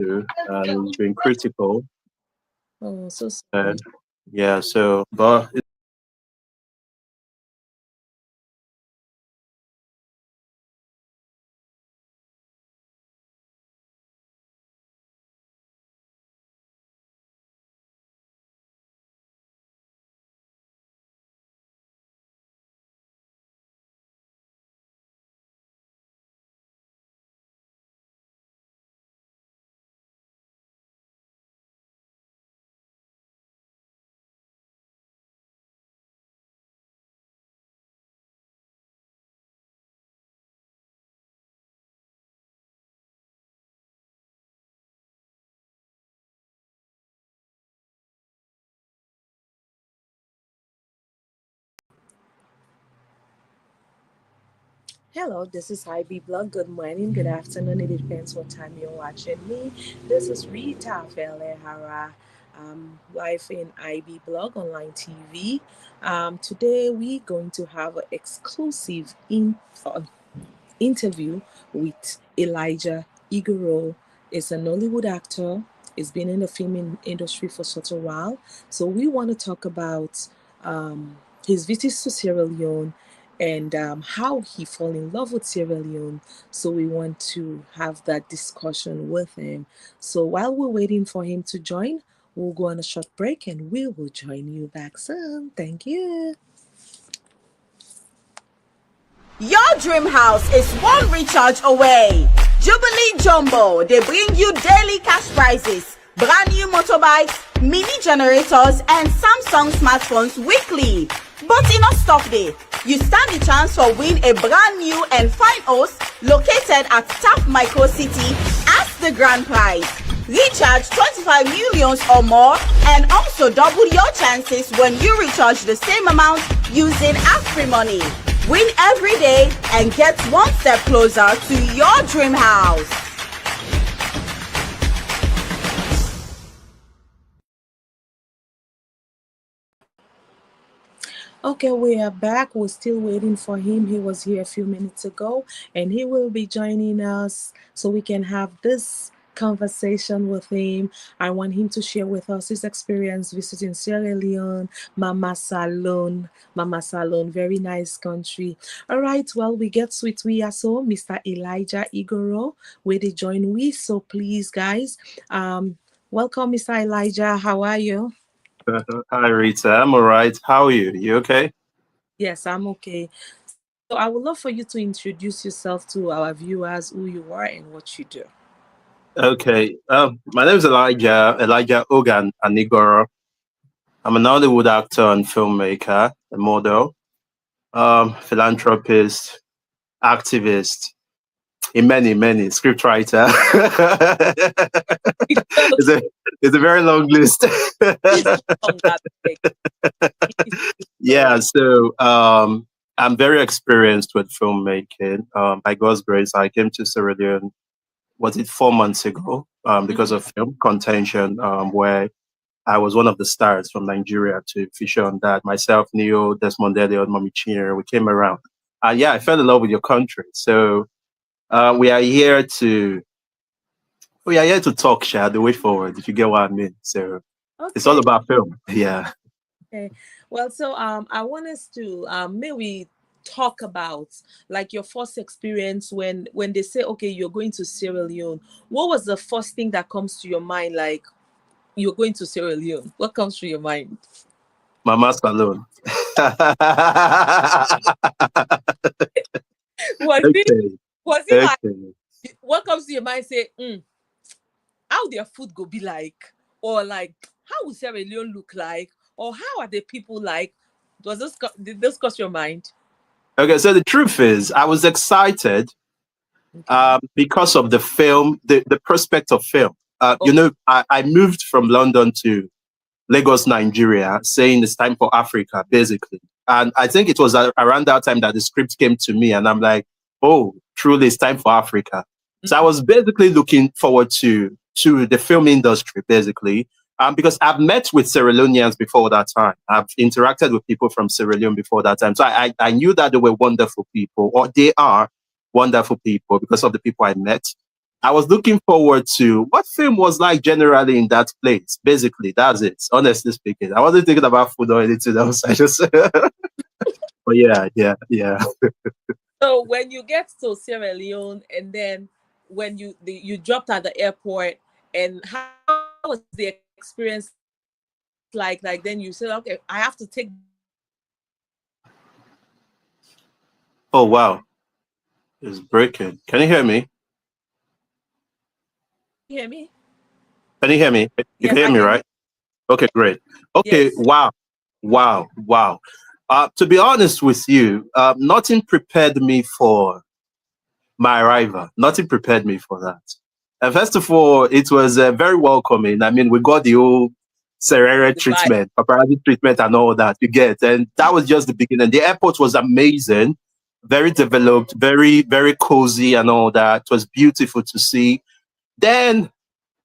to, and it's been critical. Oh, so sorry. And yeah, so but Hello, this is IB Blog. Good morning, good afternoon. It depends what time you're watching me. This is Rita Felehara, live in IB Blog Online TV. Today we're going to have an exclusive interview with Elijah Igoro. Is a Nollywood actor. He's been in the film industry for such a while. So we want to talk about his visits to Sierra Leone and how he fell in love with Sierra Leone. So we want to have that discussion with him. So while we're waiting for him to join, we'll go on a short break and we will join you back soon. Thank you. Your dream house is one recharge away. Jubilee Jumbo, they bring you daily cash prizes, brand new motorbikes, mini generators, and Samsung smartphones weekly. But in a stop there, you stand the chance for win a brand new and fine house located at Tap Micro City as the grand prize. Recharge 25 millions or more and also double your chances when you recharge the same amount using Afri Money. Win every day and get one step closer to your dream house. Okay, we are back. We're still waiting for him. He was here a few minutes ago and he will be joining us so we can have this conversation with him. I want him to share with us his experience visiting Sierra Leone, Mama Salone. Mama Salone, very nice country. All right, well, we get sweet. We are so Mr. Elijah Igoro, where they join we. So please, guys, welcome, Mr. Elijah. How are you? hi Rita, I'm all right. How are you? You okay? Yes, I'm okay. So I would love for you to introduce yourself to our viewers, who you are and what you do. Okay. My name is Elijah Ogann Anighoro. I'm an Nollywood actor and filmmaker, a model, philanthropist, activist, a many scriptwriter. it's a it's a very long list. It's long, that big. Yeah, so I'm very experienced with filmmaking. By God's grace, I came to Sierra Leone, was it 4 months ago, because of film contention, where I was one of the stars from Nigeria to feature on that. Myself, Neo, Desmond Elliot, Mommy Chinere, we came around. And yeah, I fell in love with your country. So we are here to talk, Sha, the way forward, if you get what I mean. So it's all Okay, about film. Yeah. okay. Well, so I want us to maybe talk about like your first experience when they say, okay, you're going to Sierra Leone. What was the first thing that comes to your mind? Like you're going to Sierra Leone. What comes to your mind? Mama Salone. Was it Okay. like Okay. what comes to your mind? Say, how their food go be like, or like how will Sierra Leone look like, or how are the people like? Did this cross your mind? Okay. So the truth is, I was excited Okay. because of the film, the prospect of film. Okay. I moved from London to Lagos, Nigeria, saying it's time for Africa, basically. And I think it was around that time that the script came to me, and I'm like, oh, truly, it's time for Africa. So I was basically looking forward to the film industry, basically, because I've met with Sierra Leoneans before that time. I've interacted with people from Sierra Leone before that time. So I knew that they were wonderful people, or they are wonderful people because of the people I met. I was looking forward to what film was like generally in that place. Basically, that's it. Honestly speaking, I wasn't thinking about food or anything else. I just, but yeah. So when you get to Sierra Leone, and then when you dropped at the airport, and how was the experience like? Then you said, okay, I have to take this flight to go to Oh wow, it's breaking. Can you hear me? Can you hear me? Can you hear me? You Yes, can hear I me, can hear. right? Okay, great. Okay, Yes. wow, wow. To be honest with you, nothing prepared me for my arrival. Nothing prepared me for that. And first of all, it was very welcoming. I mean, we got the whole Sierra The vibe. treatment, paparazzi treatment, and all that. You get, and that was just the beginning. The airport was amazing, very developed, very cozy, and all that. It was beautiful to see. Then,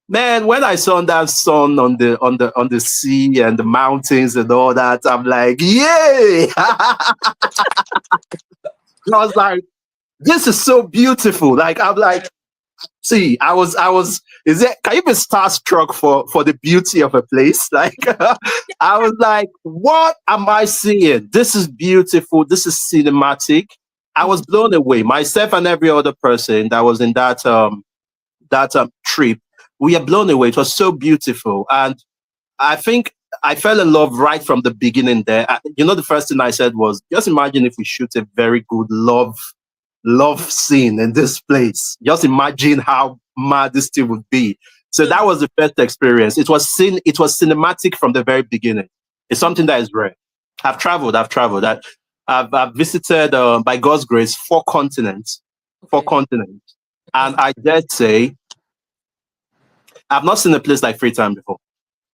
man, when I saw that sun on the sea and the mountains and all that, I'm like, yay! I was like, this is so beautiful. Like, I'm like, see, I was. Is it? Can you be starstruck for the beauty of a place? Like, I was like, what am I seeing? This is beautiful. This is cinematic. I was blown away. Myself and every other person that was in that trip, we are blown away. It was so beautiful, and I think I fell in love right from the beginning. There, the first thing I said was, just imagine if we shoot a very good love scene in this place. Just imagine how mad this thing would be. So that was the first experience. It was cinematic from the very beginning. It's something that is rare. I've traveled. I've visited, by God's grace, four Okay. continents. And I dare say, I've not seen a place like Freetown before.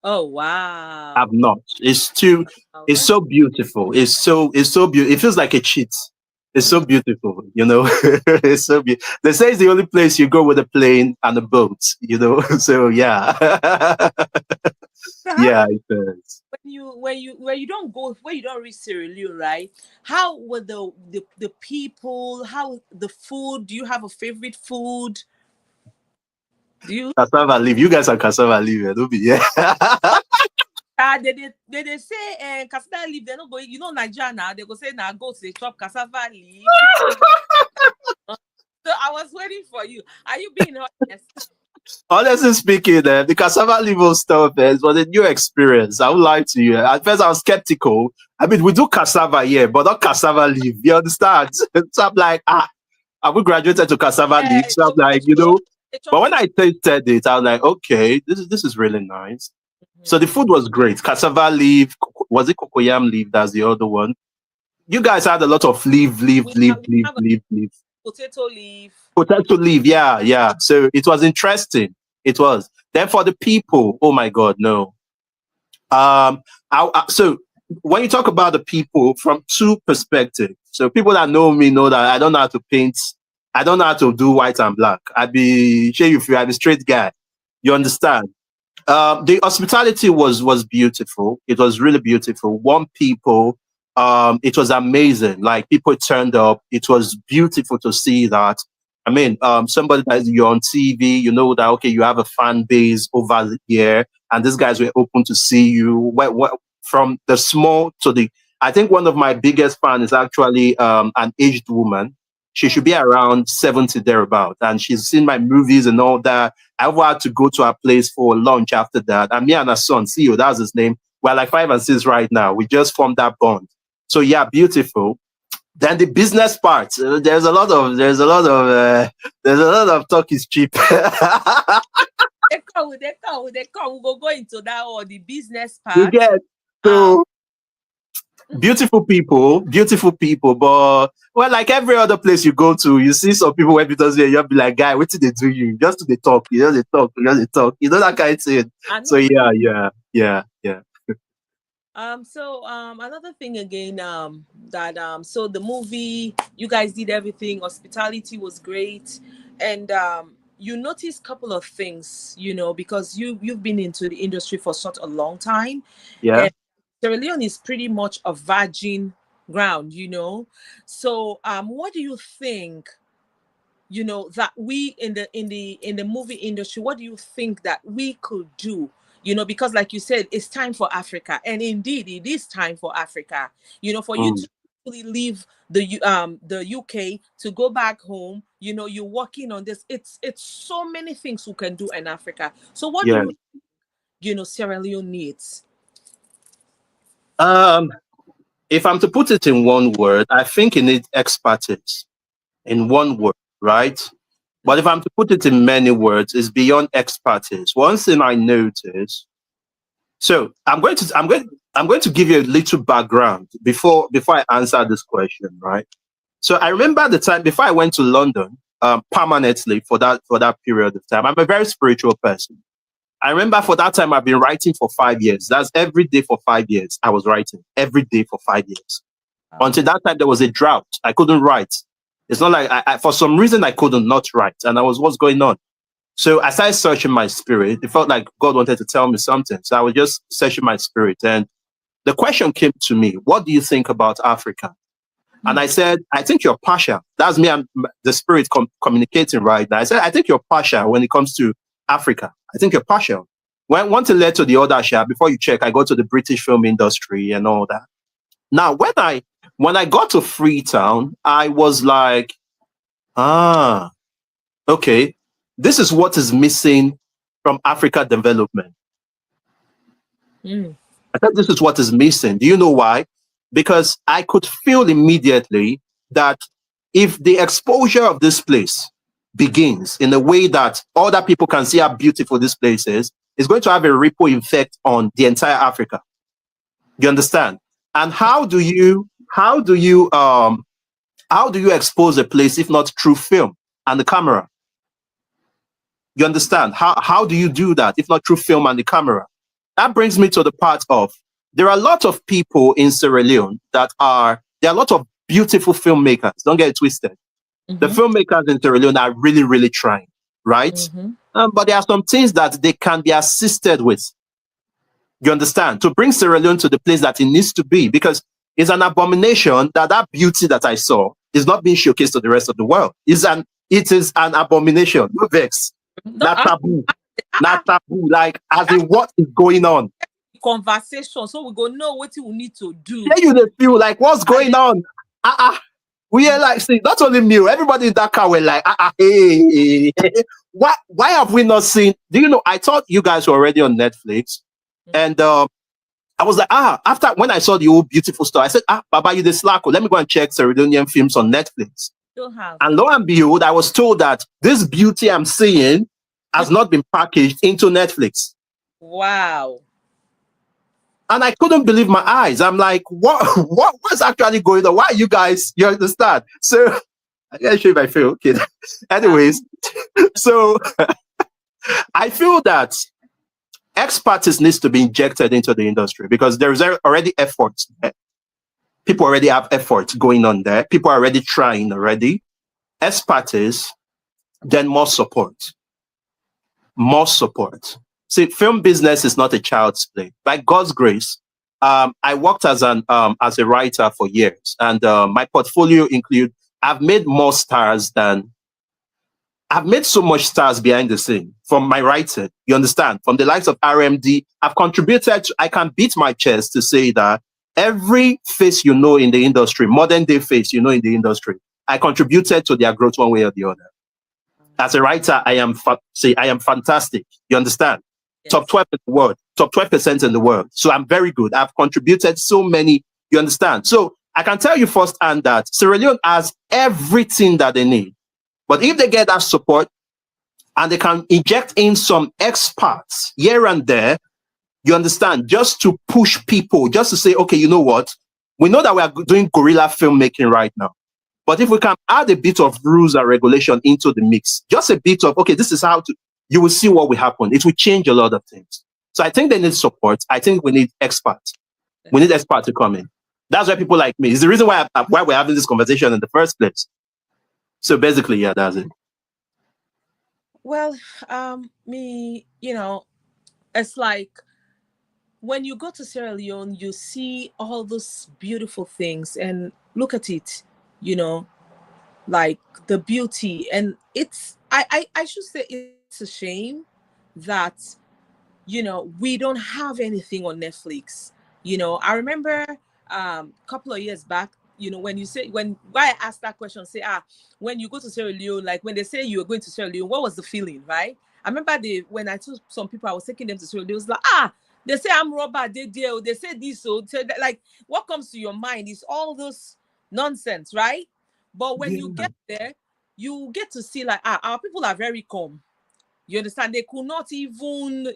Oh I've wow. not. Oh, It's that's so beautiful. It's so beautiful. It feels like a cheat. It's so beautiful, It's so beautiful. They say it's the only place you go with a plane and a boat. So yeah. so how Yeah, it is. when you don't go, when you don't reach Sierra Leone, right? How were the people? How the food? Do you have a favorite food? Do you? Cassava leaf. You guys are cassava leaf, don't be yeah. They say cassava leaf. They not go. Nigeria now. They go say now go to the chop cassava leaf. So I was waiting for you. Are you being honest? Honestly speaking, the cassava leaf stuff was a new experience. I would lie to you. At first, I was skeptical. I mean, we do cassava here, but not cassava leaf. You understand? So I'm like, I we graduated to cassava leaf. So I'm like, They but chop when it. I tasted it, I was like, okay, this is really nice. So the Mhm. food was great. Cassava leaf, was it cocoyam leaf? That's the other one. You guys had a lot of We have a leaf. potato leaf. Potato leaf, yeah. So it was interesting. It was. Then for the people, oh my God, no. So when you talk about the people from two perspectives, so people that know me know that I don't know how to paint. I don't know how to do white and black. I'm a straight guy. You Yeah. understand? The hospitality was beautiful. It was really beautiful. Warm people. It was amazing. Like people turned up. It was beautiful to see that. I mean, somebody that you're on TV, you know that okay, you have a fan base over here, and these guys were open to see you. From the small to the, I think one of my biggest fans is actually an aged woman. She should be around 70 thereabout, and she's seen my movies and all that. I had to go to her place for lunch after that. And me and her son, CEO, that's his name. We're like 5 and 6 right now. We just formed that bond. So yeah, beautiful. Then the business part. There's a lot of talk is cheap. They come. We go into that or the business You part. get Um, so beautiful people, but well, like every other place you go to, you see some people when people say you'll be like, guy, what did they do you? Just to they talk, they talk, they talk. That kind of thing. I So know. yeah. So another thing again, that so the movie, you guys did everything, hospitality was great, and you noticed a couple of things, because you've been into the industry for such a long time, Yeah. and Sierra Leone is pretty much a virgin ground. So what do you think you know, that we in the movie industry, what do you think that we could do? You know, because like you said, it's time for Africa, and indeed it is time for Africa, you know, for you Mm. to really leave the UK to go back home. You know, you're working on this. It's so many things we can do in Africa. So what do Yeah. you know Sierra Leone needs? Um, if I'm to put it in one word, I think it needs expertise in one word, right? But if I'm to put it in many words, it's beyond expertise. One thing I noticed. So I'm going to give you a little background before I answer this question, right? So I remember the time before I went to London permanently for that period of time. I'm a very spiritual person. I remember for that time I've been writing for 5 years. That's every day for 5 years. I was writing every day for 5 years. Until that time there was a drought. I couldn't write. It's not like I for some reason I couldn't not write, and I was what's going on. So I started searching my spirit. It felt like God wanted to tell me something. So I was just searching my spirit, and the question came to me: what do you think about Africa? And I said, I think you're partial. That's me and the spirit communicating right now. I said, I think you're partial when it comes to Africa. I think you're partial. When one thing led to the other, before you check, I go to the British film industry and all that. Now, when I got to Freetown, I was like, okay, this is what is missing from Africa development. I thought this is what is missing. Do you know why? Because I could feel immediately that if the exposure of this place begins in a way that other people can see how beautiful this place is, it's going to have a ripple effect on the entire Africa. You understand? And how do you expose a place if not through film and the camera? You understand? How do you do that if not through film and the camera? That brings me to the part of there are a lot of people in Sierra Leone there are a lot of beautiful filmmakers. Don't get it twisted. The filmmakers in Sierra Leone are really, really trying, right? But there are some things that they can be assisted with. You understand? To bring Sierra Leone to the place that it needs to be, because it's an abomination that beauty that I saw is not being showcased to the rest of the world. It is an abomination. No vex. Not taboo. Not taboo. Like, as in what is going on? Conversation, so we go know what we need to do. Yeah, you feel like what's going on? We are like, see, not only me, everybody in that car were like, hey. Why have we not seen? Do you know? I thought you guys were already on Netflix, and I was like, after when I saw the old beautiful stuff, I said, Baba, you the slack. Let me go and check Sierra Leonean films on Netflix. And lo and behold, I was told that this beauty I'm seeing has not been packaged into Netflix. Wow. And I couldn't believe my eyes. I'm like, what's actually going on? Why are you guys, you understand? So I gotta show you if I feel okay. Anyways, so I feel that expertise needs to be injected into the industry because there's already efforts there. People already have efforts going on there. People are already trying already. Expertise, then more support. More support. See, film business is not a child's play. By God's grace, I worked as a writer for years, and my portfolio include I've made so much stars behind the scene from my writing. You understand? From the likes of RMD, I've contributed. I can beat my chest to say that every face you know in the industry, modern day face you know in the industry, I contributed to their growth one way or the other. As a writer, I am fantastic. You understand? Yes. Top 12 in the world, top 12% in the world. So I'm very good. I've contributed so many. You understand? So I can tell you firsthand that Sierra Leone has everything that they need. But if they get that support and they can inject in some experts here and there, you understand, just to push people, just to say, okay, you know what? We know that we are doing guerrilla filmmaking right now. But if we can add a bit of rules and regulation into the mix, just a bit of, okay, this is how to, you will see what will happen. It will change a lot of things. So I think they need support. I think we need experts. We need experts to come in. That's why people like me. It's the reason why we're having this conversation in the first place. So basically, yeah, that's it. Well, it's like when you go to Sierra Leone, you see all those beautiful things and look at it, like the beauty. And it's I should say it's a shame that we don't have anything on Netflix. I remember a couple of years back, when you say, when why I asked that question, say, when you go to Sierra Leone, like when they say you were going to Sierra Leone, what was the feeling, right? I remember when I told some people I was taking them to Sierra Leone, it was like, they say I'm robber, they say this, so like, what comes to your mind is all those nonsense, right? But when you Yeah. get there, you get to see, like, our people are very calm. You understand? They could not even,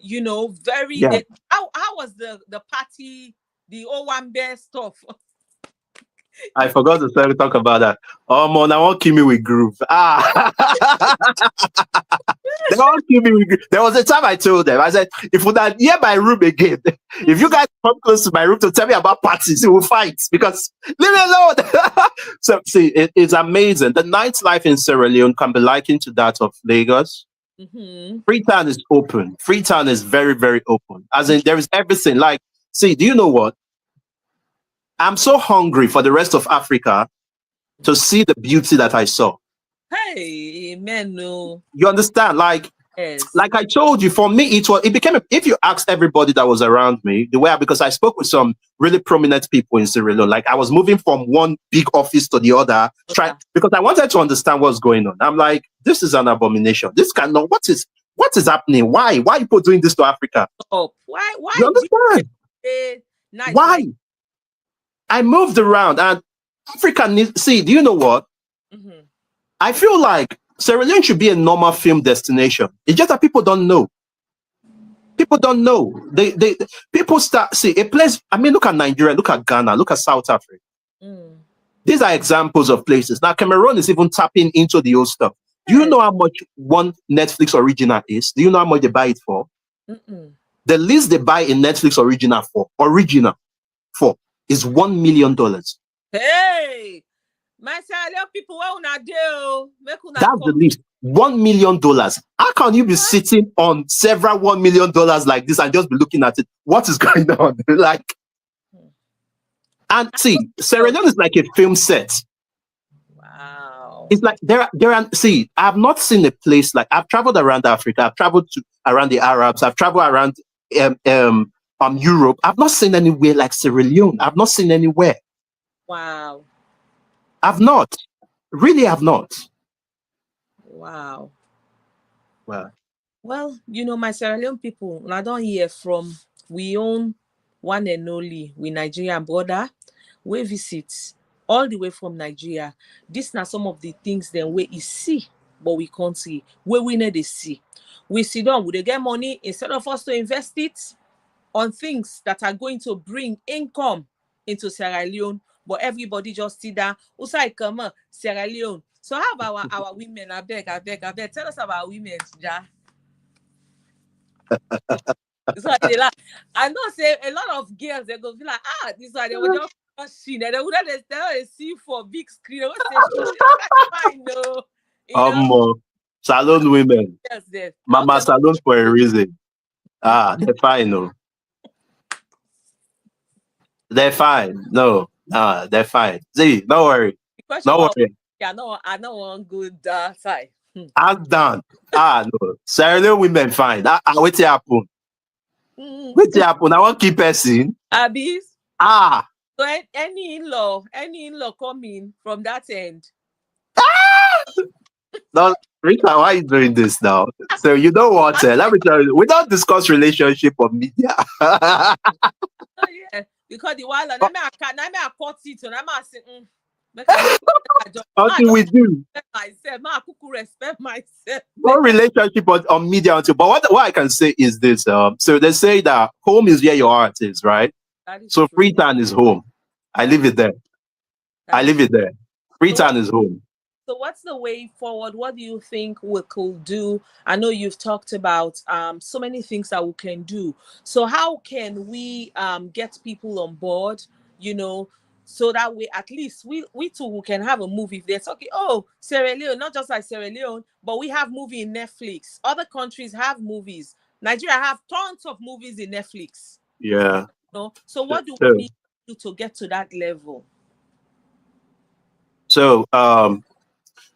very. Yeah. How was the party, the Owambe stuff? I forgot to talk about that. Oh man, I won't kill me with groove. They won't kill me with groove. There was a time I told them, I said, if you not hear my room again, if you guys come close to my room to tell me about parties, we will fight because leave me alone. So see, it's amazing. The nightlife in Sierra Leone can be likened to that of Lagos. Mm-hmm. Freetown is open. Freetown is very, very open. As in, there is everything. Like, see, do you know what? I'm so hungry for the rest of Africa to see the beauty that I saw. Hey, man, no. You understand? Yes. Like I told you, for me, it became if you asked everybody that was around me, because I spoke with some really prominent people in Sierra Leone. Like I was moving from one big office to the other, because I wanted to understand what's going on. I'm like, this is an abomination. This cannot. What is happening? Why are people doing this to Africa? Oh, why? You understand? Why? I moved around and Africa needs. See, do you know what? Mm-hmm. I feel like Sierra Leone should be a normal film destination. It's just that people don't know. People don't know. People see a place. I mean, look at Nigeria, look at Ghana, look at South Africa. Mm. These are examples of places. Now, Cameroon is even tapping into the old stuff. Do you know how much one Netflix original is? Do you know how much they buy it for? Mm-mm. The least they buy a Netflix original for is $1 million. Hey, my Sierra people, what una do? That's the least. $1 million. How can you be sitting on several $1 million like this and just be looking at it? What is going on? And see, Sierra Leone is like a film set. Wow. It's like there are. See, I've not seen a place like. I've traveled around Africa. I've traveled around the Arabs. I've traveled around Europe. I've not seen anywhere like Sierra Leone. I've not seen anywhere. Wow. I've not. Really, I've not. Wow. Well, my Sierra Leone people, I don't hear from we own one and only with Nigerian border. We visit all the way from Nigeria. These are some of the things then we see, but we can't see. We need to see. We sit down, we get money instead of us to invest it on things that are going to bring income into Sierra Leone, but everybody just sit down. Usai come Sierra Leone. So how about our women? I beg. Tell us about women, Ja. So I know say a lot of girls they go be like, this one they will just see they would see for big screen. They would say fine, no. Salon women. Yes, Mama Salon for a reason. They're fine, no. They're fine. No, they're fine. See, don't worry. Don't worry. Yeah, no, I know one good side. I'm done. No. Sierra Leone women fine. Wait till happen. Wait till happen. I won't keep person. Abis. So any in-law coming from that end. No, Rita, why are you doing this now? So you know what? Let me tell you, we don't discuss relationship on media. Oh yeah, because the while I caught it and I'm asking. Until we do. Respect myself. No relationship on media until. But what I can say is this. So they say that home is where your heart is, right? So Freetown is home. I leave it there. Freetown is home. So what's the way forward? What do you think we could do? I know you've talked about so many things that we can do. So how can we get people on board, so that way at least we too can have a movie. If they're talking, Sierra Leone, not just like Sierra Leone, but we have movie in Netflix. Other countries have movies. Nigeria have tons of movies in Netflix. Yeah. So what do we need to do to get to that level? So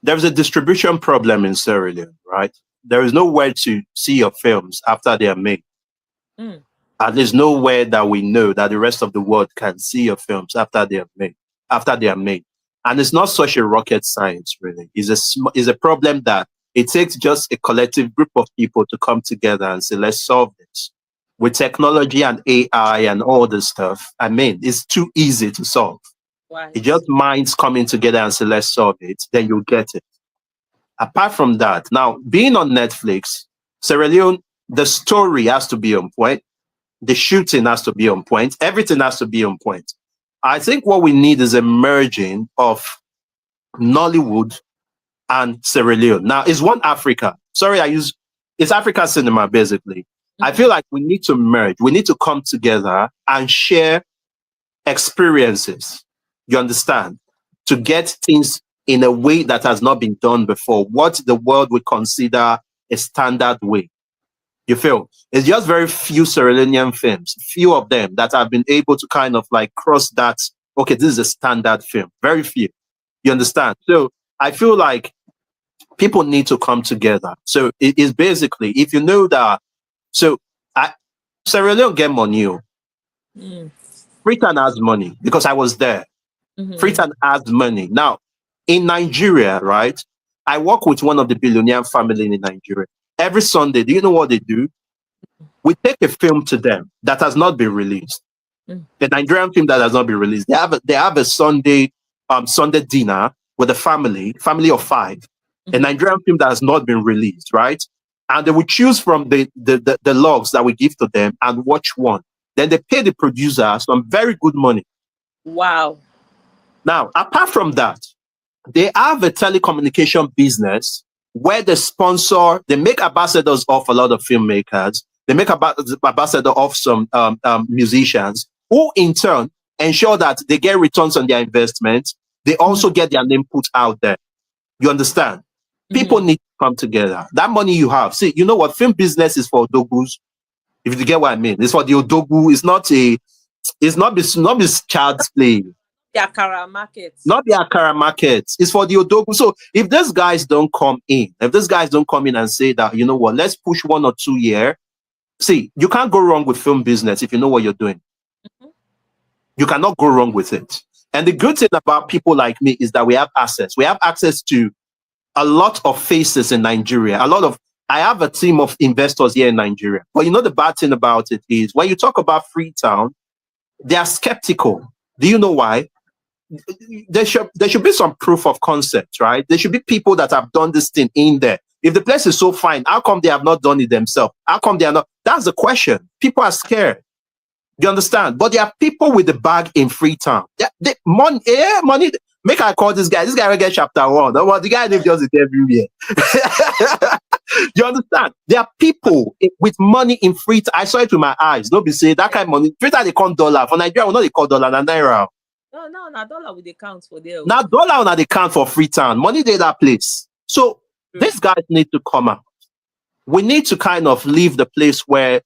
there's a distribution problem in Sierra Leone, right? There is nowhere to see your films after they are made. Mm. At least nowhere that we know that the rest of the world can see your films after they are made. After they are made, and it's not such a rocket science, really. It's a problem that it takes just a collective group of people to come together and say, let's solve this. With technology and AI and all this stuff, I mean, it's too easy to solve. Right. It just minds coming together and say, let's solve it, then you'll get it. Apart from that, now, being on Netflix, Sierra Leone, the story has to be on point. The shooting has to be on point. Everything has to be on point. I think what we need is a merging of Nollywood and Sierra Leone. Now, it's one Africa. Sorry, it's Africa cinema, basically. Mm-hmm. I feel like we need to merge. We need to come together and share experiences. You understand? To get things in a way that has not been done before. What the world would consider a standard way. You feel? It's just very few Sierra Leonean films, few of them that have been able to kind of like cross that. Okay, this is a standard film. Very few. You understand? So I feel like people need to come together. So it is basically, if you know that, Sierra Leone get money. Freetown has money because I was there. Mm-hmm. Freetown has money. Now, in Nigeria, right? I work with one of the billionaire family in Nigeria. Every Sunday, do you know what they do? We take a film to them that has not been released. The Nigerian film that has not been released. They have a Sunday dinner with a family of 5. A Nigerian film that has not been released, right? And they will choose from the logs that we give to them and watch one. Then they pay the producer some very good money. Wow. Now, apart from that, they have a telecommunication business where they make ambassadors of a lot of filmmakers. They make ambassador of some musicians who in turn ensure that they get returns on their investment. They also get their name put out there. You understand? People need to come together. That money you have. See, you know what? Film business is for odogus. If you get what I mean. It's for the odogu. It's not child's play. The Akara markets. Not the Akara markets. It's for the odogu. So if these guys don't come in, and say that, you know what, let's push 1 or 2 years. See, you can't go wrong with film business if you know what you're doing. You cannot go wrong with it. And the good thing about people like me is that we have access. We have access to a lot of faces in Nigeria. I have a team of investors here in Nigeria. But you know the bad thing about it is when you talk about Freetown, they are skeptical. Do you know why? There should be some proof of concept, right? There should be people that have done this thing in there. If the place is so fine, how come they have not done it themselves? How come they are not? That's the question. People are scared. You understand? But there are people with the bag in Freetown. Money. Make I call this guy. This guy will get chapter 1. The guy didn't just everywhere. You understand? There are people with money in Freetown. I saw it with my eyes. Don't be saying that kind of money. Freetown they call dollar. For Nigeria, we know they call dollar and naira. No, dollar with the count for there. Now dollar on the count for Freetown. Money they that place. So these guys need to come out. We need to kind of leave the place where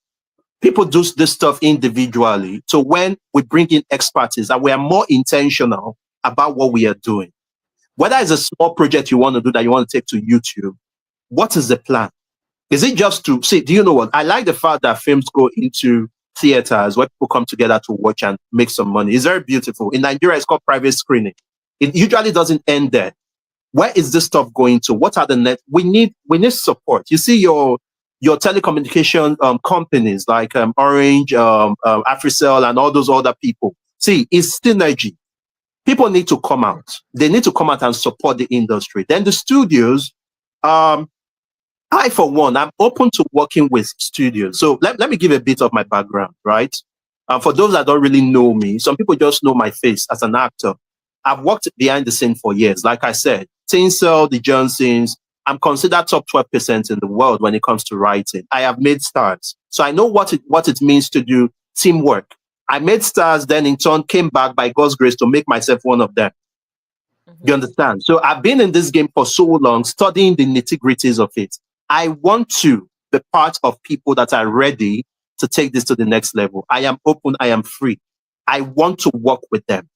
people do this stuff individually. So when we bring in expertise and we are more intentional about what we are doing, whether it's a small project you want to do that you want to take to YouTube, what is the plan? Is it just to see? Do you know what? I like the fact that films go into theaters where people come together to watch and make some money. It's very beautiful. In Nigeria, it's called private screening. It usually doesn't end there. Where is this stuff going to? What are the net? We need support. You see your telecommunication companies like Orange, Africell, and all those other people. See, it's synergy. People need to come out. They need to come out and support the industry. Then the studios, I, for one, I'm open to working with studios. So let me give a bit of my background, right? For those that don't really know me, some people just know my face as an actor. I've worked behind the scene for years. Like I said, Tinsel, the Johnsons, I'm considered top 12% in the world when it comes to writing. I have made stars. So I know what it means to do teamwork. I made stars, then in turn came back by God's grace to make myself one of them. You understand? So I've been in this game for so long, studying the nitty-gritties of it. I want to be part of people that are ready to take this to the next level. I am open. I am free. I want to work with them.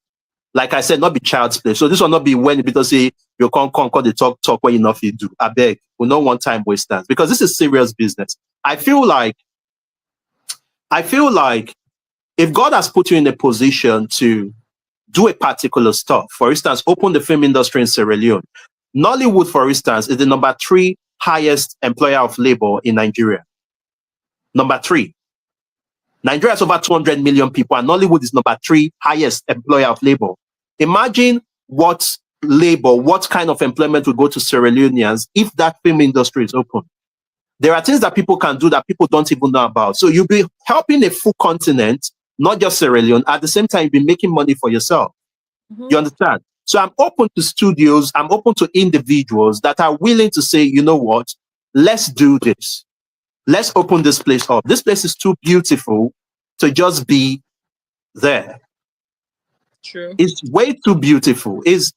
Like I said, not be child's play. So this will not be when people say, you can't conquer the talk where enough you do. I beg, we don't want time wasters, because this is serious business. I feel like if God has put you in a position to do a particular stuff, for instance, open the film industry in Sierra Leone. Nollywood, for instance, is the number 3 highest employer of labor in Nigeria. Number 3. Nigeria has over 200 million people, and Nollywood is number 3 highest employer of labor. Imagine what kind of employment will go to Sierra Leoneans if that film industry is open. There are things that people can do that people don't even know about. So you'll be helping a full continent, not just Sierra Leone. At the same time, you'll be making money for yourself. You understand? So I'm open to studios, I'm open to individuals that are willing to say, you know what, let's do this. Let's open this place up. This place is too beautiful to just be there. True. It's way too beautiful. Is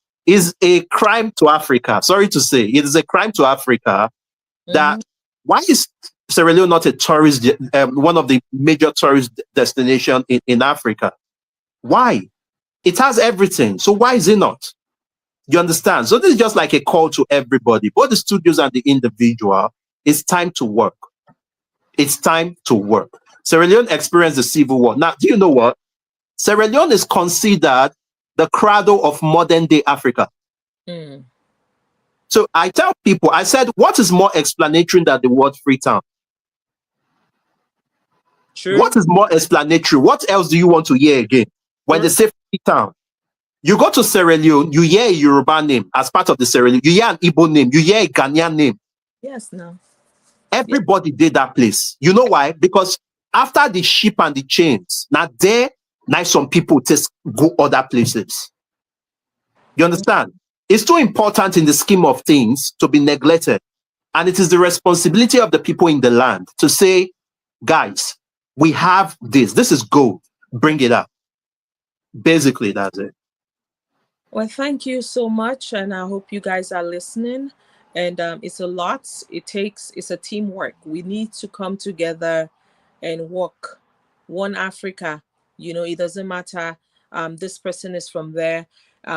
a crime to Africa. Sorry to say, it is a crime to Africa that why is Sierra Leone not a tourist, one of the major tourist destinations in Africa? Why? It has everything. So why is it not? You understand? So this is just like a call to everybody, both the studios and the individual. It's time to work. It's time to work. Sierra Leone experienced the civil war. Now, do you know what? Sierra Leone is considered the cradle of modern day Africa. So I tell people, I said, what is more explanatory than the word Freetown? True. What is more explanatory? What else do you want to hear again? When they say Freetown, you go to Sierra Leone, you hear a Yoruba name as part of the Sierra Leone, you hear an Igbo name, you hear a Ghanaian name. Yes, no. Everybody did that place. You know why? Because after the ship and the chains, now some people just go other places. You understand? It's too important in the scheme of things to be neglected. And it is the responsibility of the people in the land to say, guys, we have this. This is gold. Bring it up. Basically, that's it. Well, thank you so much. And I hope you guys are listening. And it's a lot. It's a teamwork. We need to come together and work. One Africa, it doesn't matter. This person is from there.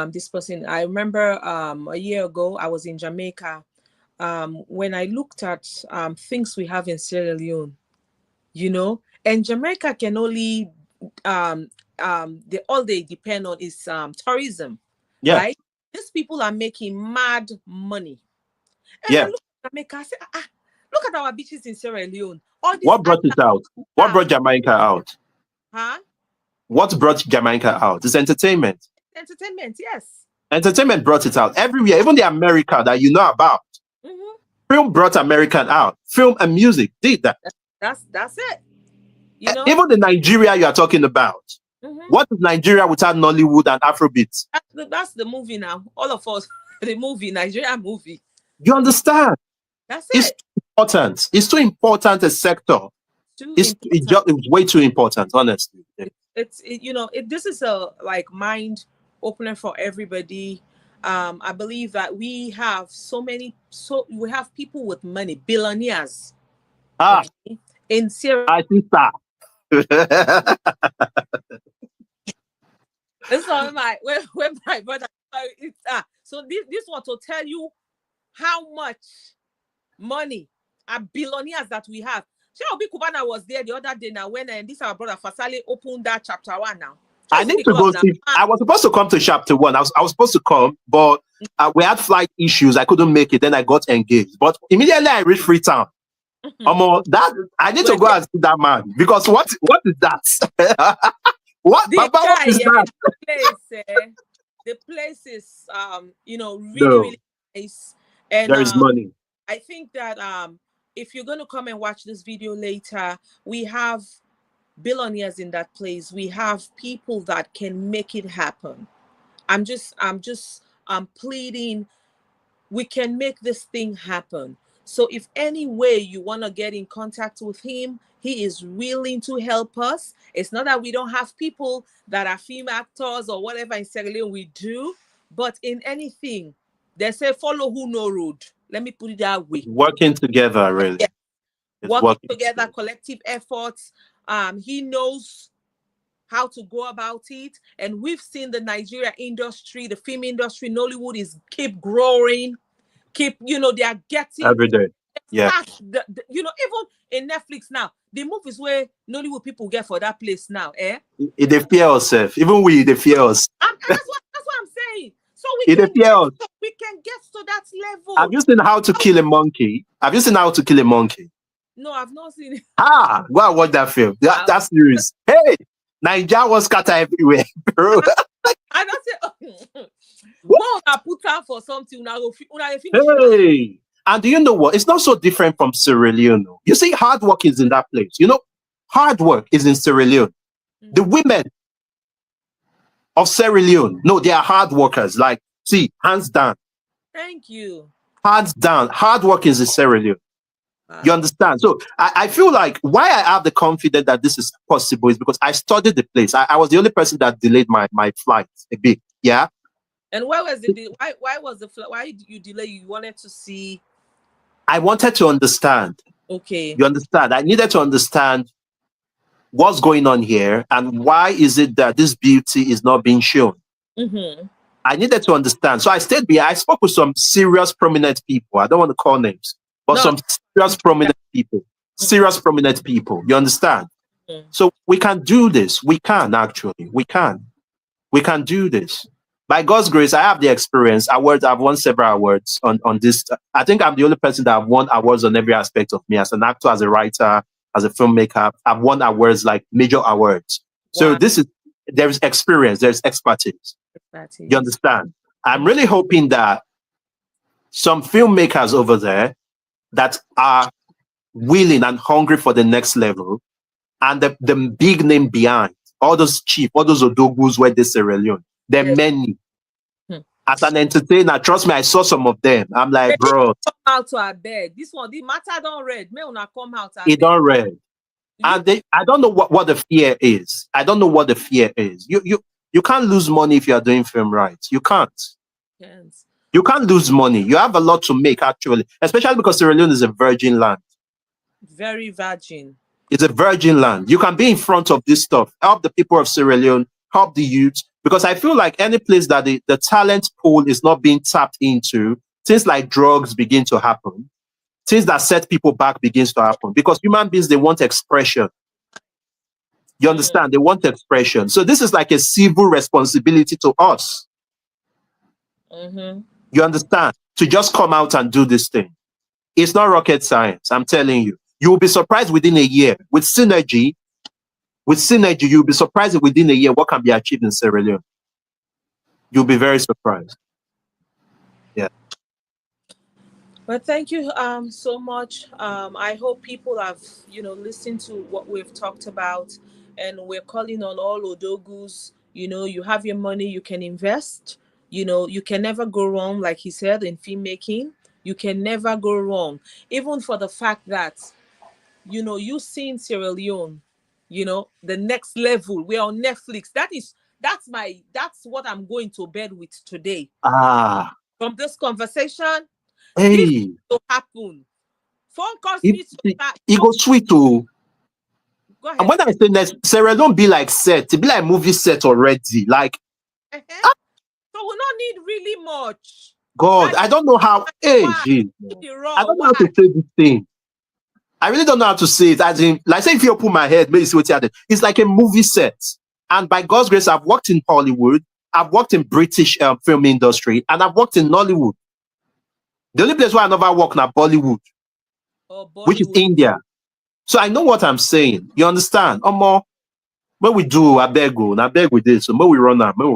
This person, I remember a year ago, I was in Jamaica. When I looked at things we have in Sierra Leone, and Jamaica can only, all they depend on is tourism, right? These people are making mad money. And I look at Jamaica, I say, look at our beaches in Sierra Leone. What brought it out? What brought Jamaica out? Huh? What brought Jamaica out? It's entertainment. Entertainment, yes. Entertainment brought it out everywhere, even the America that you know about. Film brought American out. Film and music did that. That's it. Even the Nigeria you are talking about. What is Nigeria without Nollywood and Afrobeats? That's the movie now. All of us, the movie, Nigeria movie. You understand? That's it. It's too important. It's too important a sector. It's way too important, honestly. This is a mind opener for everybody. I believe that we have we have people with money, billionaires. In Sierra. I think that. This is my brother. So this one to tell you how much money and billionaires that we have. Obi Kubana was there the other day now when this our brother Fasale opened that chapter 1 now. I need to go see. I was supposed to come to chapter 1. I was supposed to come, but we had flight issues. I couldn't make it. Then I got engaged. But immediately I reached Freetown. I need to go and see that man, because what is that? What is that? The place is really nice, and there is money. I think that if you're going to come and watch this video later, we have billionaires in that place. We have people that can make it happen. I'm just pleading, we can make this thing happen. So if any way you want to get in contact with him, he is willing to help us. It's not that we don't have people that are film actors or whatever in Sierra Leone we do, but in anything, they say follow who no road. Let me put it that way. Working together, really. Yeah. Working together, collective efforts. He knows how to go about it. And we've seen the Nigeria industry, the film industry, Nollywood is keep growing, keep, they are getting every day. Yeah. Even in Netflix now, the movies where Nollywood people get for that place now, They fear us. Even they fear us. And that's what I'm saying. So They fear us. we can get to that level. Have you seen How to Kill a Monkey? Have you seen How to Kill a Monkey? No, I've not seen it. Go and watch that film. That's serious. Hey, Nigeria was scattered everywhere, bro. I don't say, well, I put out for something. Hey, and do you know what? It's not so different from Sierra Leone. You see, hard work is in that place. Hard work is in Sierra Leone. Mm-hmm. The women of Sierra Leone, no, they are hard workers. Like, see, hands down. Thank you. Hands down. Hard work is in Sierra Leone. You understand? So I feel like why I have the confidence that this is possible is because I studied the place. I was the only person that delayed my flight a bit. Yeah. And why was why was the flight? Why did you delay? You wanted to see? I wanted to understand. Okay. You understand? I needed to understand what's going on here and why is it that this beauty is not being shown. Mm-hmm. I needed to understand. So I stayed behind. I spoke with some serious prominent people. I don't want to call names. But some serious prominent people. Serious prominent people. You understand? Mm-hmm. So we can do this. We can actually. We can. We can do this. By God's grace, I have the experience. I've won several awards on this. I think I'm the only person that have won awards on every aspect of me as an actor, as a writer, as a filmmaker. I've won awards, like major awards. Wow. So there's experience, there's expertise. You understand? I'm really hoping that some filmmakers over there that are willing and hungry for the next level, and the big name behind, all those chief, all those odogus where they Sierra Leone, there are many. As an entertainer, trust me, I saw some of them. I'm like, bro. Come out to our bed. This one, the matter don't read. May not come out. It don't read. And I don't know what the fear is. I don't know what the fear is. You can't lose money if you are doing film rights. You can't. Yes. You can't lose money. You have a lot to make, actually, especially because Sierra Leone is a virgin land. Very virgin. It's a virgin land. You can be in front of this stuff. Help the people of Sierra Leone, help the youth. Because I feel like any place that the talent pool is not being tapped into, things like drugs begin to happen. Things that set people back begins to happen. Because human beings, they want expression. You understand? They want expression. So this is like a civil responsibility to us. Mm-hmm. You understand? To just come out and do this thing. It's not rocket science, I'm telling you. You will be surprised within a year. With synergy, you'll be surprised within a year what can be achieved in Sierra Leone. You'll be very surprised. Yeah. But thank you so much. I hope people have, listened to what we've talked about, and we're calling on all Odogus. You have your money, you can invest. You can never go wrong, like he said, in filmmaking. You can never go wrong, even for the fact that, you seen Sierra Leone, the next level. We're on Netflix. That's what I'm going to bed with today. From this conversation, this will happen. Phone calls need to start. It goes sweet too. Go ahead. And when I say next, Sierra Leone be like set. It be like movie set already. Like, so we don't need really much. God, I don't know how. Hey, geez. I don't know how to say this thing. I really don't know how to say it. As in, like, say if you open my head, maybe see what you it's like a movie set. And by God's grace, I've worked in Hollywood, I've worked in British film industry, and I've worked in Nollywood. The only place where I never worked now, Bollywood, which is India. So I know what I'm saying. You understand? When we do, I beg with this. So when we run out, when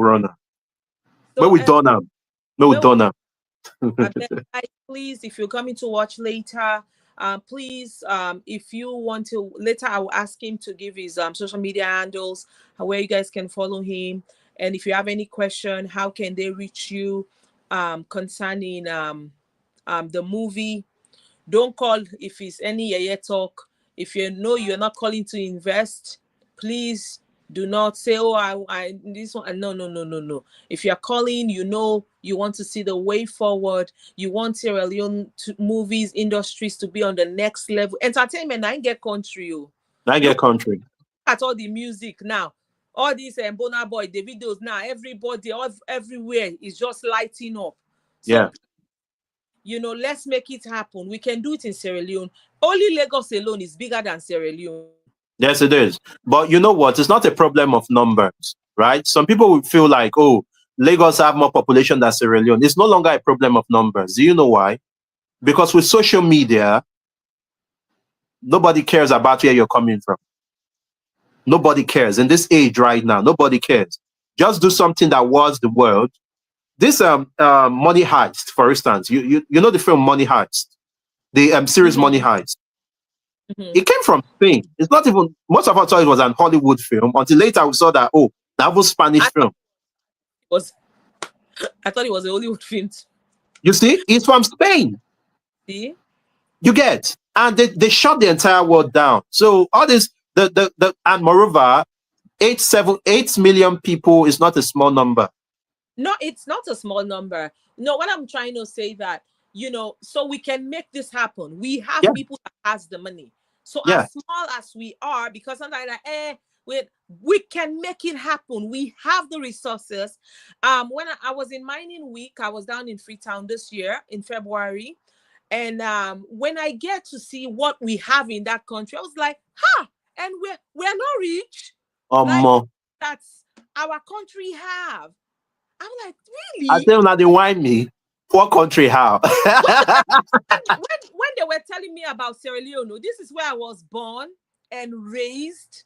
we done them, when we done them. Please, if you're coming to watch later, please, if you want to, later I will ask him to give his social media handles, where you guys can follow him. And if you have any question, how can they reach you concerning the movie? Don't call if it's any yaya talk. If you know you're not calling to invest, please do not say, oh, I this one. No. If you're calling, you want to see the way forward. You want Sierra Leone movies industries to be on the next level. Entertainment, I get country. I get country. At all the music now. all these Bona Boy, the videos now, everybody, everywhere is just lighting up. So, Yeah. you know, let's make it happen. We can do it in Sierra Leone. Only Lagos alone is bigger than Sierra Leone. Yes, it is. But you know what? It's not a problem of numbers, right? Some people will feel like, oh, Lagos have more population than Sierra Leone. It's no longer a problem of numbers. Do you know why? Because with social media, nobody cares about where you're coming from. Nobody cares. In this age right now, nobody cares. Just do something that was the world. This Money Heist, for instance, you know the film Money Heist, the series Money Heist. It came from Spain. It's not even, most of us thought it was an Hollywood film until later we saw that, oh, that was Spanish film. I thought it was a Hollywood film. You see, it's from Spain. See? You get, and they shut the entire world down. So all this, and moreover, 8 million people is not a small number. No, it's not a small number. No, what I'm trying to say that, you know, so we can make this happen. We have people that has the money. So as small as we are, because sometimes like, we can make it happen. We have the resources. When I was in mining week, I was down in Freetown this year in February. And when I get to see what we have in that country, I was like, and we're not rich. Like, that's our country have. I'm like, really? I tell you, they whine me. What country how? when they were telling me about Sierra Leone, this is where I was born and raised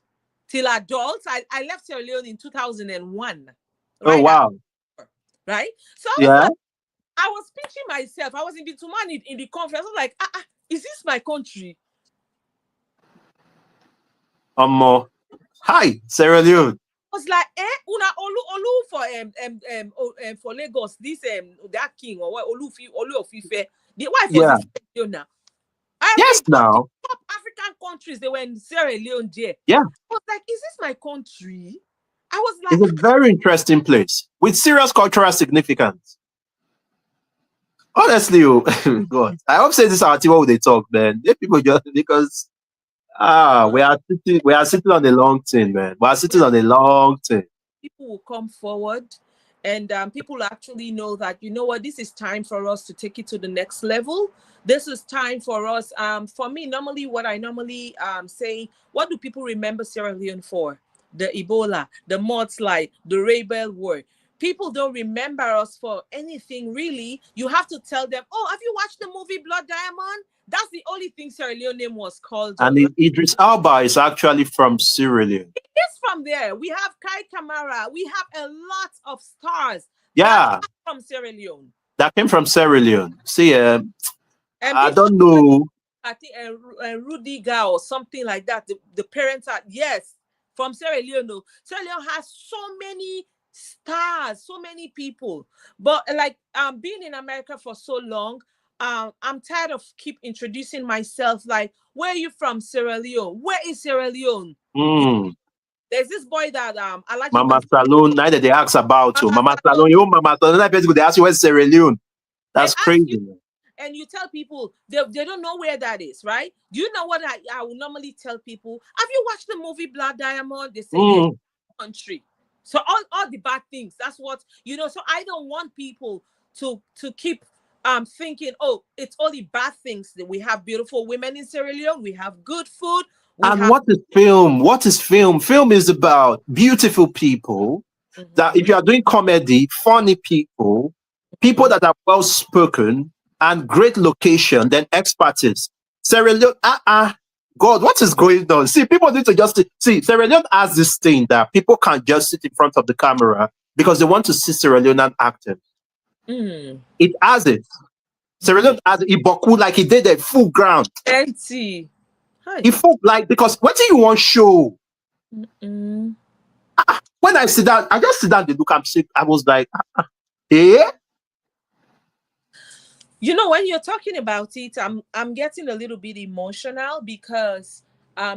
till adults. I left Sierra Leone in 2001. Right? Oh, wow. Right? So I was pitching myself. I was in Bituman in the conference. I was like, is this my country? Hi, Sierra Leone. I was like, una olu for Lagos, this that king or what Olu of Ife. The wife was in Sierra Leone now. Yes, now. Top African countries, they were in Sierra Leone there. Yeah. I was like, is this my country? I was like, it's a very interesting place with serious cultural significance. Honestly, God, I hope say this article when they talk, man. They people just because we are sitting on a long thing, man. We are sitting on a long thing. People will come forward, and people actually know that, you know what, this is time for us to take it to the next level. This is time for us. For me, normally, what I normally say, what do people remember Sierra Leone for? The Ebola, the mudslide, the Rebel War. People don't remember us for anything, really. You have to tell them, oh, have you watched the movie Blood Diamond? That's the only thing Sierra Leone name was called. And Idris Elba is actually from Sierra Leone. It is from there. We have Kai Kamara. We have a lot of stars. Yeah. From Sierra Leone. That came from Sierra Leone. See, I don't know. I think Rudy Ga or something like that. The parents are, yes, from Sierra Leone. Sierra Leone has so many stars, so many people. But like being in America for so long, I'm tired of keep introducing myself like, where are you from? Sierra Leone. Where is Sierra Leone? There's this boy that I like. Mama Salone. Neither they ask about you. Mama Salone. You Mama Salone. They ask you where's Sierra Leone. That's crazy. And you tell people they don't know where that is, right? Do you know what I will normally tell people? Have you watched the movie Blood Diamond? They say yes, country. So all the bad things. That's what, you know. So I don't want people to keep thinking, oh, it's only bad things. That we have beautiful women in Sierra Leone. We have good food. What is film? What is film? Film is about beautiful people. That if you are doing comedy, funny people, people that are well spoken, and great location, then expertise. Sierra Leone, God, what is going on? See, people need to just see. Sierra Leone has this thing that people can't just sit in front of the camera because they want to see Sierra Leonean actors. It has it. Sierra Leone has Iboku like he did at full ground. Empty. He full like because what do you want show? When I sit down, I just sit down. The look, I was like, You know, when you're talking about it, I'm getting a little bit emotional because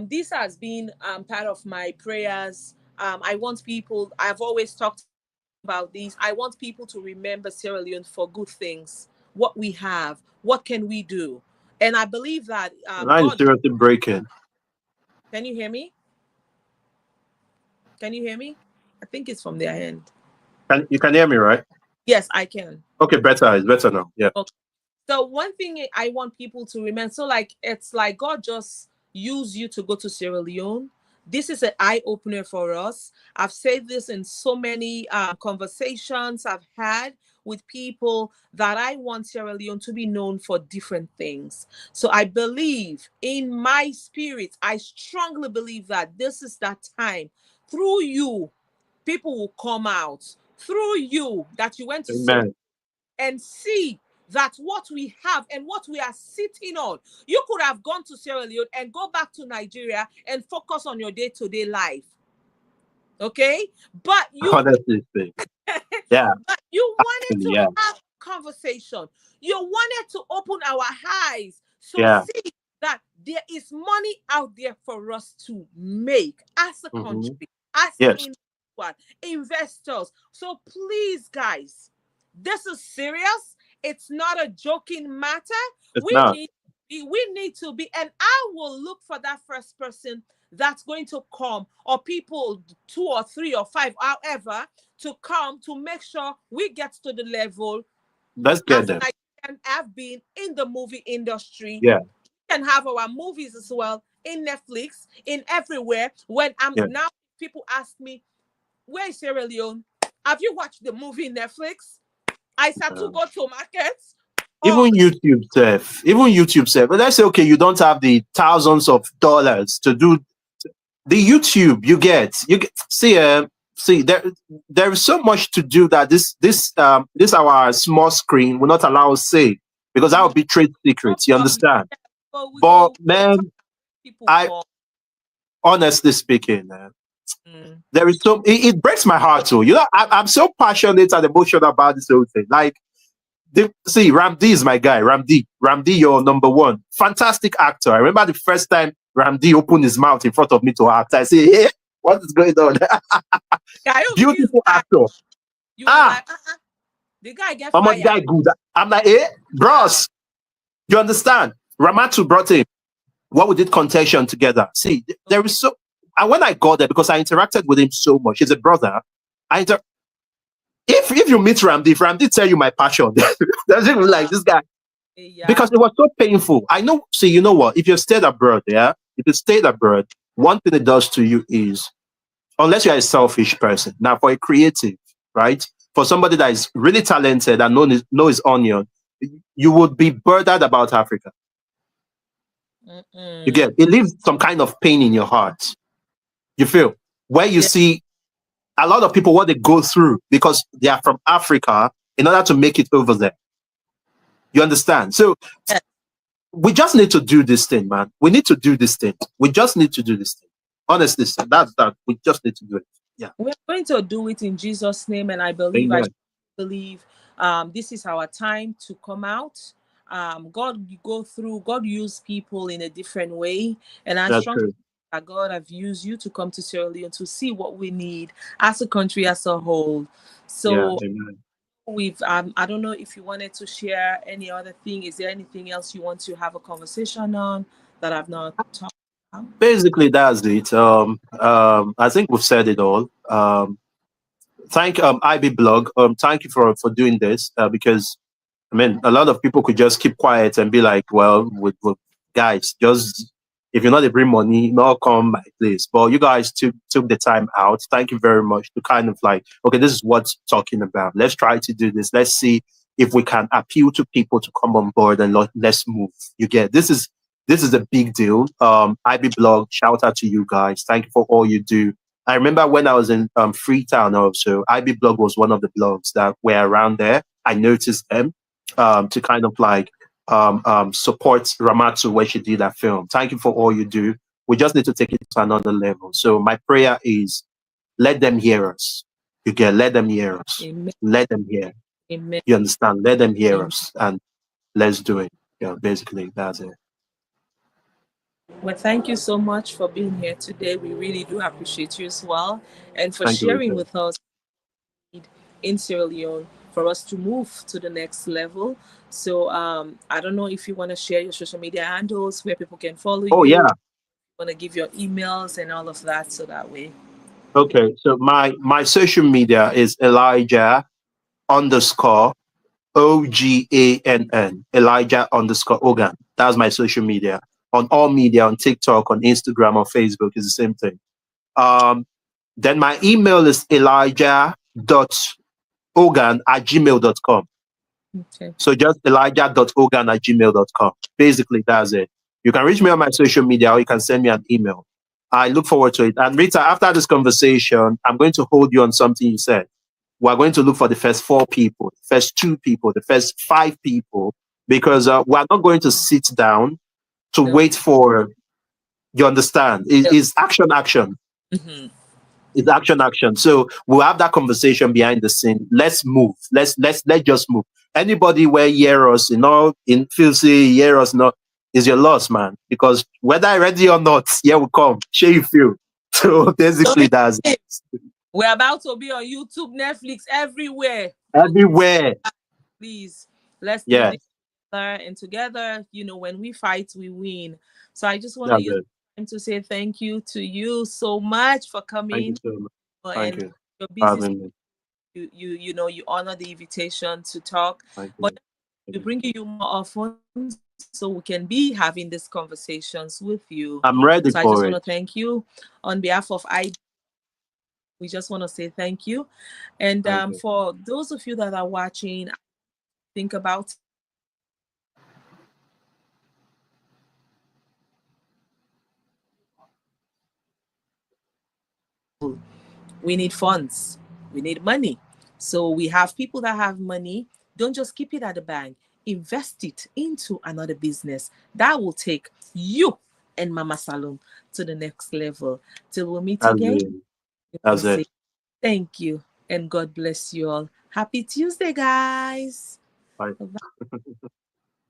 this has been part of my prayers. I want people, I've always talked about this. I want people to remember Sierra Leone for good things. What we have, what can we do? And I believe that line is seriously breaking. Can you hear me? Can you hear me? I think it's from their end. You can hear me, right? Yes, I can. Okay, better. It's better now. Yeah. Okay. So one thing I want people to remember, so like it's like God just used you to go to Sierra Leone. This is an eye opener for us. I've said this in so many conversations I've had with people that I want Sierra Leone to be known for different things. So I believe in my spirit, I strongly believe that this is that time. Through you, people will come out. Through you, that you went to Sierra Amen. and see that what we have and what we are sitting on. You could have gone to Sierra Leone and go back to Nigeria and focus on your day-to-day life. Okay? But you Honestly speaking. Yeah. but you wanted Actually, to yeah. have conversation. You wanted to open our eyes to Yeah. see that there is money out there for us to make as a Mm-hmm. country, as Yes. investors. So please, guys, this is serious. It's not a joking matter. It's We not. need to be, and I will look for that first person that's going to come, or people 2 or 3 or 5, however, to come to make sure we get to the level Let's get as them. Nigerians have been in the movie industry. Yeah. We can have our movies as well in Netflix, in everywhere. When I'm Yeah. now, people ask me, where is Sierra Leone? Have you watched the movie in Netflix? I said to go to markets. Even YouTube said, but let's say, okay, you don't have the thousands of dollars to do the YouTube. You get see there is so much to do that this our small screen will not allow us say, because that would be trade secrets. You understand? But man, honestly speaking, there is so it breaks my heart too. You know, I'm so passionate and emotional about this whole thing. Like, see, Ramdi is my guy. Ramdi, you're number one. Fantastic actor. I remember the first time Ramdi opened his mouth in front of me to act. I say, hey, what is going on? Beautiful actor. Like, the guy get fired. Guy good. I'm like, eh, bros. You understand? Ramatu brought him. What we did contention together. See, there is so. And when I got there, because I interacted with him so much, he's a brother. If you meet Ramdi, if Ramdi tell you my passion, doesn't even like this guy. Yeah. Because it was so painful. I know. See, you know what? If you stayed abroad, if you stayed abroad, one thing it does to you is, unless you're a selfish person. Now, for a creative, right? For somebody that is really talented and knows his onion, you would be burdened about Africa. You get it leaves some kind of pain in your heart. You feel where you see a lot of people, what they go through because they are from Africa in order to make it over there. You understand? So we just need to do this thing, man. We need to do this thing. We just need to do this thing. Honestly, that's that. We just need to do it. Yeah. We're going to do it in Jesus' name, and I believe this is our time to come out. God use people in a different way, and I strongly believe that God have used you to come to Sierra Leone to see what we need as a country as a whole. So we've I don't know if you wanted to share any other thing. Is there anything else you want to have a conversation on that I've not talked about? Basically, that's it. I think we've said it all. Thank IB Blog. Thank you for doing this because I mean, a lot of people could just keep quiet and be like, well, with guys, just if you're not to bring money, not come my place. But you guys took the time out. Thank you very much to kind of like, okay, this is what's talking about. Let's try to do this. Let's see if we can appeal to people to come on board and let's move. You get this is a big deal. IB Blog, shout out to you guys. Thank you for all you do. I remember when I was in Freetown also, IB Blog was one of the blogs that were around there. I noticed them to kind of like support Ramatu when she did that film. Thank you for all you do. We just need to take it to another level. So my prayer is, let them hear us. You get, let them hear us. Amen. Let them hear. Amen. You understand? Let them hear us, and let's do it. Yeah, basically that's it. Well, thank you so much for being here today. We really do appreciate you as well, and for sharing with us in Sierra Leone for us to move to the next level. So I don't know if you want to share your social media handles where people can follow you. Yeah. Want to give your emails and all of that, so that way. Okay, so my social media is Elijah underscore Ogann, Elijah underscore Ogann. That's my social media. On all media, on TikTok, on Instagram, on Facebook, is the same thing. Then my email is elijah.ogann@gmail.com. Okay. So just elijah.ogann@gmail.com. Basically, that's it. You can reach me on my social media, or you can send me an email. I look forward to it. And Rita, after this conversation, I'm going to hold you on something you said. We're going to look for the first 4 people, the first 2 people, the first 5 people, because we're not going to sit down to wait for, you understand? It's action. Mm-hmm. It's action. So we'll have that conversation behind the scene. Let's move. Let's just move. Anybody where hear us, in Filthy, hear us not, is your loss, man. Because whether ready or not, here we come. Share you feel. So basically that's it. We're about to be on YouTube, Netflix, everywhere. Everywhere. Please, let's do this together. And together, when we fight, we win. So I just want to use time to say thank you to you so much for coming. Thank you so much. Thank you. You're busy. You honor the invitation to talk. But we bring you more often so we can be having these conversations with you. I'm ready so for it. I just want to thank you on behalf of I. We just want to say thank you. And for those of you that are watching, think about we need funds. We need money. So we have people that have money. Don't just keep it at the bank. Invest it into another business. That will take you and Mama Salone to the next level. Till we meet again. That's it. Thank you. And God bless you all. Happy Tuesday, guys. Bye.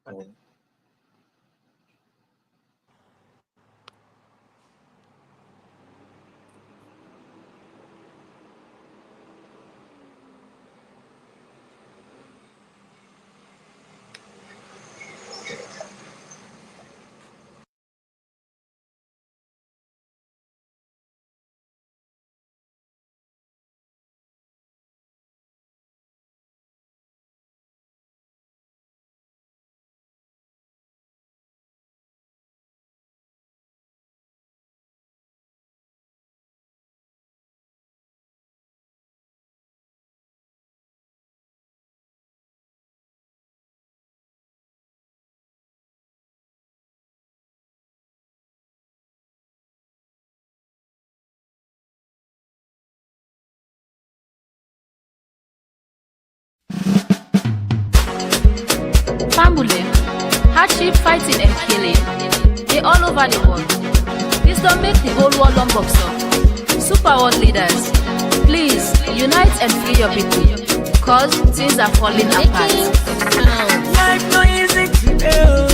Bye. Family, hardship, fighting and killing, they all over the world. This don't make the whole world lump so. Super world leaders, please unite and free your people, cause things are falling apart. Life no easy today,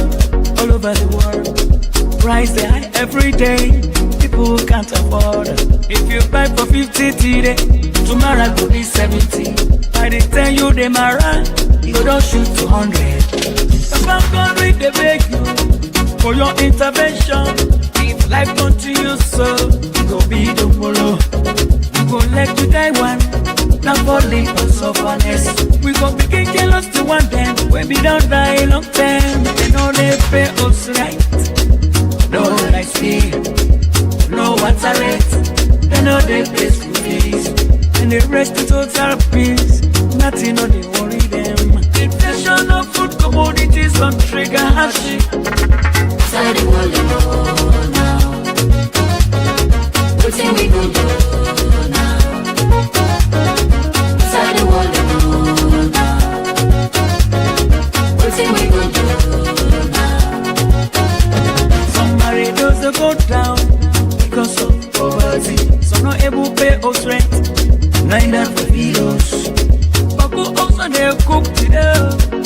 all over the world. Price they high every day, people can't afford. If you buy for 50 today, tomorrow go be 70. By the time you dem around, you don't shoot 200. Papa God will they beg you for your intervention. If life continues so, you go be the follow. You go let you die one, now for live for sufferness. We go begin jealous to one them when we don't die long time. They know they pay us right. No life fee, no water rate. They know they pay school fees, and the rest is total peace. Nothing no they worry them. Inflation of food commodities on trigger hardship. Inside the world you know now, what thing we gon' do now? Inside the world you know now, what thing we gon' do now? Some marriages go down because of poverty. Some not able to pay us rent, neither for bills. Who also they cook today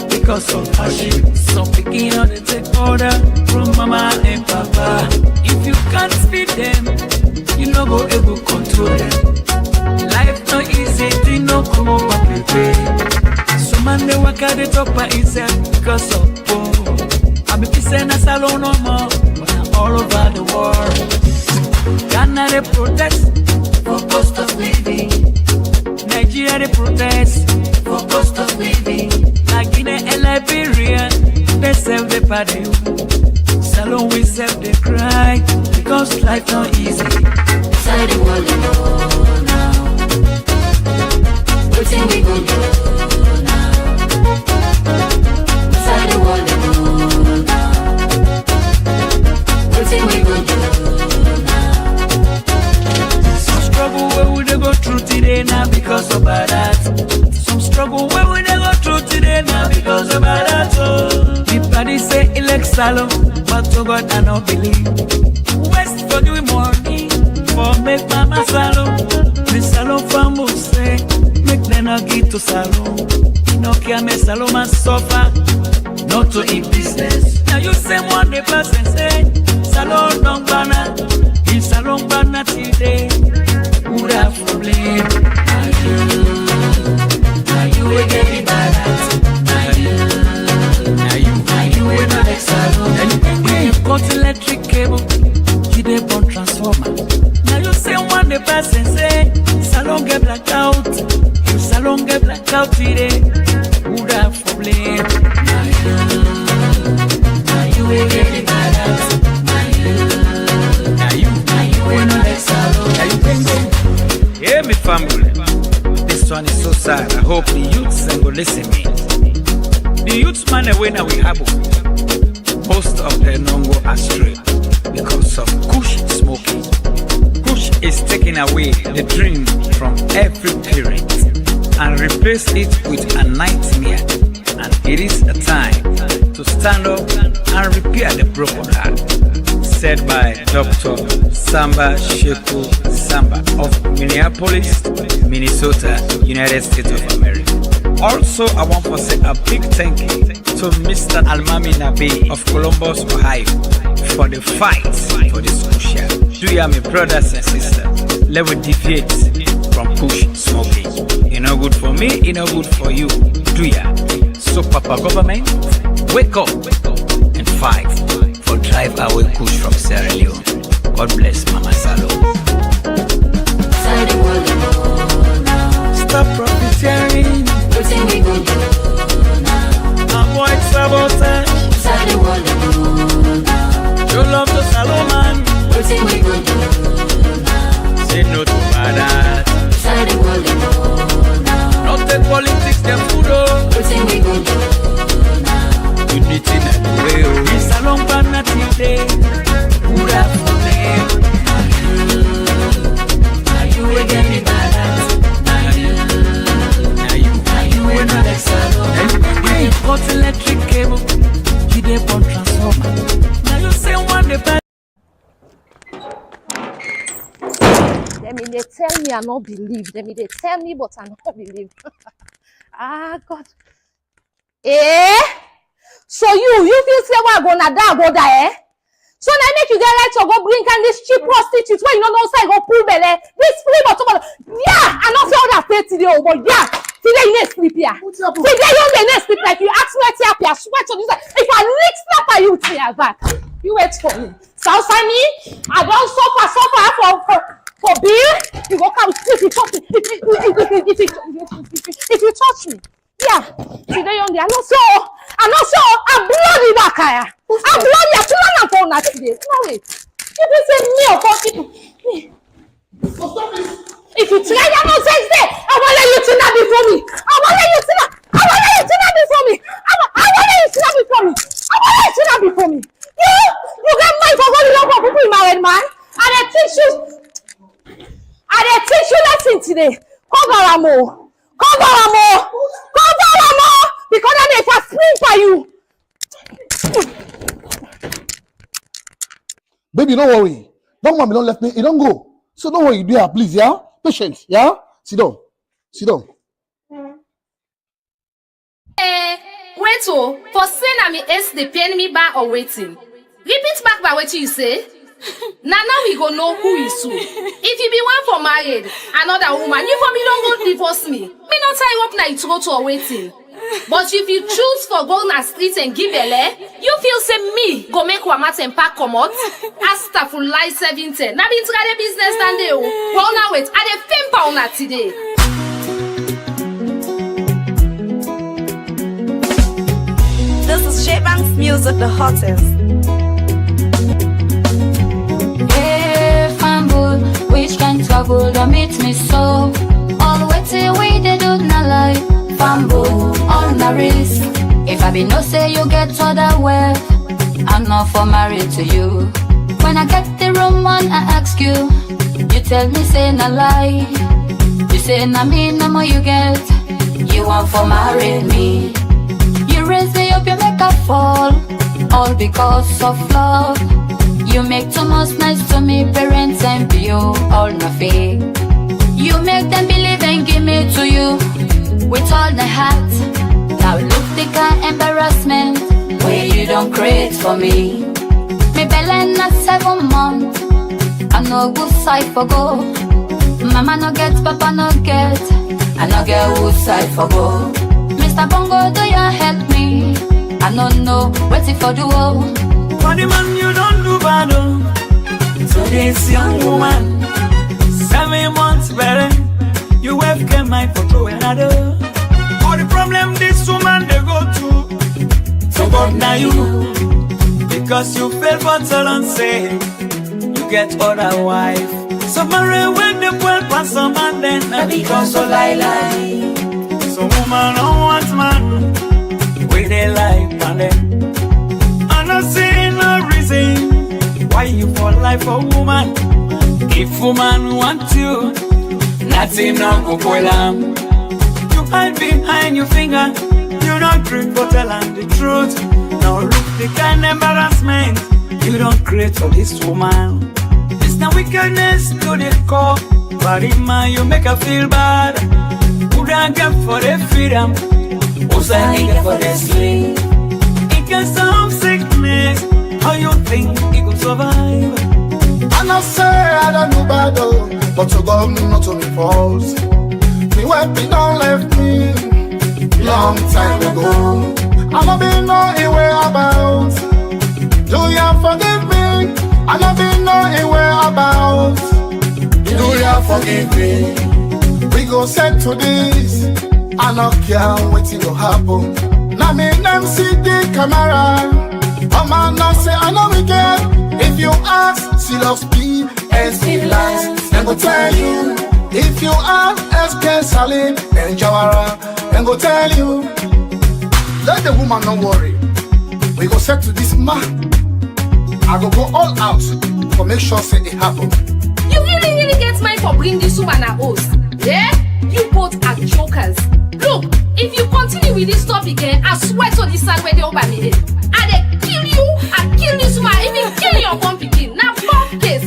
because of hardship. Some picking on the take order from mama and papa. If you can't feed them, you no go able to control them. Life no easy, thing no come up and pay. Some man they work at the top by himself because of poor. I be pissing a salon no more, but I'm all over the world. Ghana they protest for cost of everybody. Salone we self they cry because life not easy. Inside the world you know now. What thing we gon' do now? Inside the world you know now. What thing we gon' do now? Some struggle where we dey go through today now because of that. Some struggle where we dey go through today now because of that. The body say elect Salone, but to God I don't believe. West for doing money, for make mama Salone. The Salone family say, make them not get to Salone. No care me Salone man suffer, not to in business. Now you say one day person say, Salone don't banner, if Salone banner today, who have problem? Are you will get me balance? Are you will not like Salone? When you cut electric cable, you dey burn transformer. Now you say one day person say, Salone get blacked out. If Salone get blacked out today, who have problem? Are you will get me balance? Are you will not like Salone? Are you bang? Hear me family. This one is so sad. I hope the youths will listen me. The youths man away now we have most of them don't go astray because of kush smoking. Kush is taking away the dream from every parent and replace it with a nightmare. And it is a time to stand up and repair the broken heart. Said by Dr. Samba Sheku Samba of Minneapolis, Minnesota, United States of America. Also, I want to say a big thank you to Mr. Almami Nabi of Columbus, Ohio, for the fight for this crucial. Do you, my brothers and sisters? Let me deviate from push smoking. It's not good for me, it's not good for you. Do ya? So, Papa Government, wake up and fight for drive away push from Sierra Leone. God bless Mama Salone. Stop profiteering. What thing we gon' do now? Avoid sabotage. Inside the world you know now. Show love to Salone man. What thing we gon' do now? Say no to bad. Inside the world you know now. Not take politics, them food oh. What thing we gon' do now? Unity na the way oh. It's Salone banner today. Who that for me? Are you will get me balance? When I like Salone, when you cut electric cable, you dey burn transformer. Now you say one day back. They tell me I not believe. They tell me, but I not believe. Ah God. So you feel say what go die? So now make you get right to go bring and this cheap prostitute where you don't know say go pull belly. This free but yeah, I not feel that pay today, oh but yeah. Today you need sleep here. Today you need sleep like you ask me to I swear to this. If I lick snap at you here back, you wait for me. South me, I don't suffer for bill. You go come if you touch me. If you touch me. Yeah. Today you I'm not sure. I'm bloody back here. I'm bloody. I can't afford that today. No wait. If you say me or me. If you try that nonsense there, I won't let you turn that before me. I won't let you turn that before me. You get money for going to people in my head, man. And I teach you lesson today. Come because then if I spring for you. Baby, don't worry. Don't mommy don't left me. It don't go. So don't worry, dear, please, yeah? Patience, yeah? Sit down. Wait oh, for saying I mean ace the pain me back or waiting. Repeat back by what you say. Now we go know who is who. If you be one for married, another woman, you for me don't go divorce me. Me not tie up now you go to a waiting. But if you choose for go na street and give a you feel say me go make wamat and pack come out. Asta for life 17. Now be into business than they well now wait, I dey fame pound today. This is Shebank's music, the hottest. Hey, fumble, which can trouble don't meet me so. All waiting we they do not like. Fumble, on the risk. If I be no say you get other way, I'm not for married to you. When I get the room on, I ask you. You tell me say no lie. You say no me no more you get. You want for marry me. You raise me up, you make a fall. All because of love. You make too much nice to me, parents and you all nothing. You make them believe and give me to you with all the heart. Now look the kind embarrassment where you don't create for me. Me belly not 7 months. I no good side for go. Mama no get, papa no get. I no get good side for go. Mr. Bongo, do you help me? I don't know what if I do. For the man you don't do bad. So this young woman, 7 months better. You have came my photo another. For the problem this woman they go to. So God now you. Because you fail for Salone say you get other wife. So marry when the world pass some man then not because of lie. So woman don't want man with their life and then I'm not saying no reason why you fall like a woman. If woman want you, nothing no go spoil am. You hide behind your finger, you don't drink but tell am the truth. Now look the kind of embarrassment you don't create for this woman. It's the wickedness to the core. Body man, you make her feel bad. Who don't get for the freedom? Who's I get for the sleep? In case of sickness, how you think he could survive? I not say I don't know bad, but to God not to be false. Me weapon don't left me long time ago. I no be no way about. Do you forgive me? I no be no way about. Do you forgive me? We go set to this. I no care what it go happen. Now me them see the camera. A man not say I know we get. If you ask, she loves me and she lies. Then go tell you. If you ask, SK Salim and Jawara, then go tell you. Let the woman not worry. We go set to this man. I go all out to make sure say it happen. You really get mine for bringing this woman a host. Yeah? You both are jokers. Look, if you continue with this topic, I swear to this side where they over me. I kill you, I kill this woman, even kill your bomb begin. Now fuck this.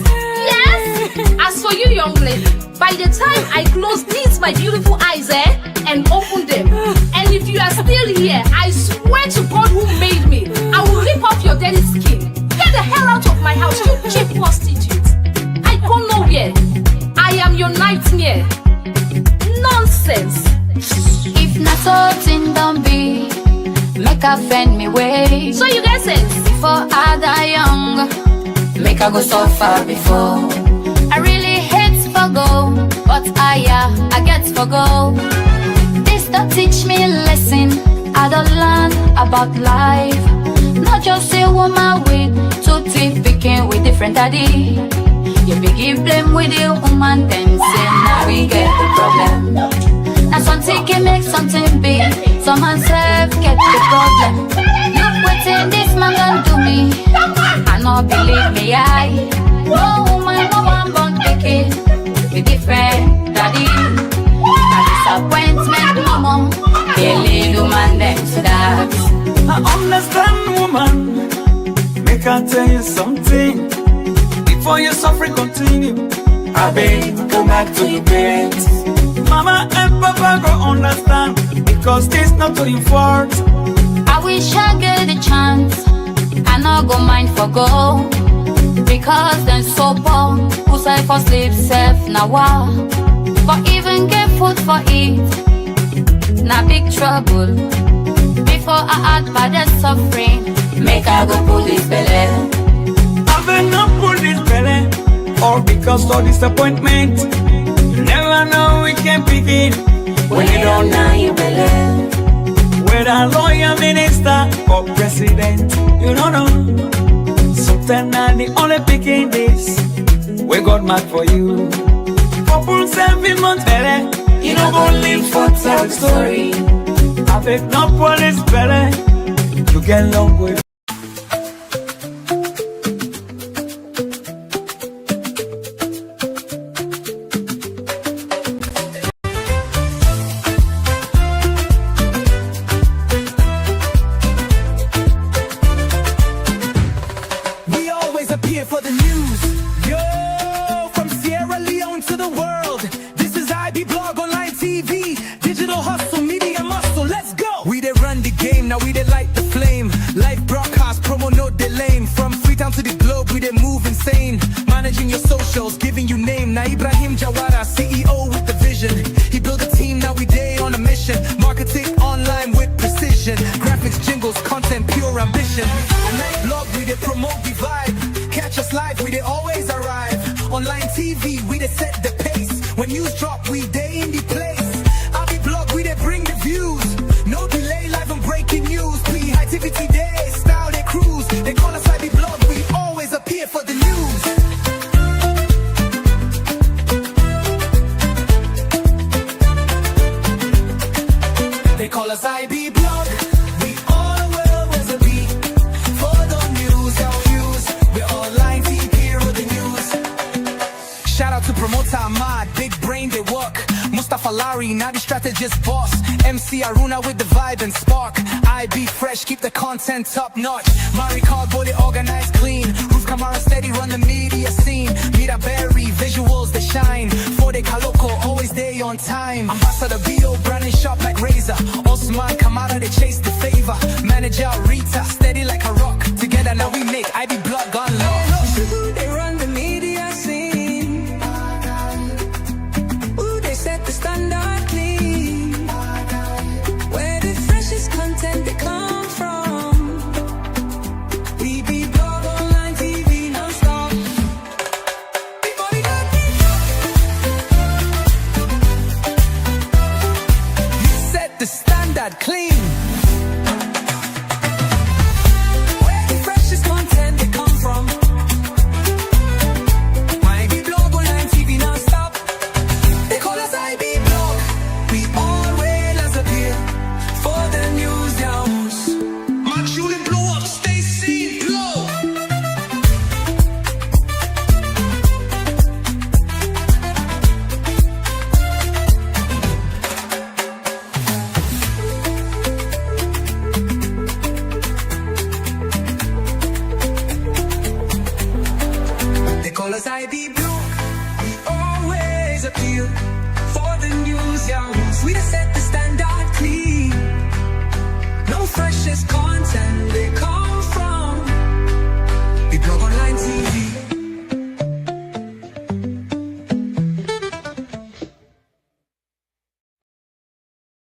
Yes? As for you, young lady, by the time I close these my beautiful eyes and open them, and if you are still here, I swear to God who made me, I will rip off your dirty skin. Get the hell out of my house, you cheap prostitute. I go nowhere. I am your nightmare. Nonsense. If not something don't be, make her fend me way. So you get sense? Before I die young, make her go so far before. I really hate for go, but I get for go. This don't teach me a lesson. I don't learn about life. Not just a woman with two teeth picking with different daddy. You be give blame with the woman, then say now we get the problem. Now something can make something big. Someone self get the problem. Look what's in this man gonna do me. I know believe me, no woman, no one born picking with different daddy. A disappointment, mama. They lead woman them to that. I understand woman. Make I tell you something. Before your suffering continue, I beg, go back to your parents. Mama and Papa go understand, because this not to your fault. I wish I get the chance, I not go mind for go. Because then so poor, who say for sleep safe now wow. For even get food for eat, na big trouble. Before I add by the suffering, make I go pull this belly. I been not pull this belly, or because of disappointment. You never know we can begin when you don't know you belly. Whether lawyer, minister, or for president. You don't know. Sultan and the only picking this. We got mad for you. Couple 7 months better. You know go live for tell the story. Avec no police better. You get long way. We always appear for the news. Yo, from Sierra Leone to the world. This is I.B Blog Online TV. Digital hustle, media muscle, let's go. We they run the game, now we they light the flame. Live broadcast, promo no delay. From Freetown to the globe, we they move insane. Managing your socials, giving you name. Now Ibrahim Jawara, CEO with the vision. He built a team, now we day on a mission. Marketing online with precision. Graphics, jingles, content, pure ambition. A night blog, we they promote the vibe. Catch us live, we they always arrive. Online TV, we they set the pace. When news drop, we day in the place. I.B Blog, we they bring the views. No delay, live and breaking news. High activity day, style they cruise. They call us I.B Blog, we always appear for the news. They call us I.B Blog, we always appear for the news. Our views, we're online TV, hero the news. Shout out to promoter Ahmad, big brain they work. Mustafa Lari, now the strategist boss. MC Aruna with the vibe and spark. I.B fresh, keep the content top notch. Mari Cardboard, organized clean. Roof Camara steady, run the media scene. Mira Berry, visuals they shine. For the Kaloko, always day on time. Ambassador B.O. branding sharp like razor. Osman Kamara, they chase the favor. Manager Rita, steady like a rock. Together now we make I.B Blog unlock. They run the media scene. Ooh, they set the standard clean. Where the freshest content they come from. We be Blog Online TV non-stop. Everybody got me. You set the standard clean. Where the freshest content they come from. I.B Blog Online TV non-stop. They call us I.B Blog. We always appear for the news house. Man, shooting blow up, stay seen, blow. They call us I.B Blog. We always appear for the news house. We just set the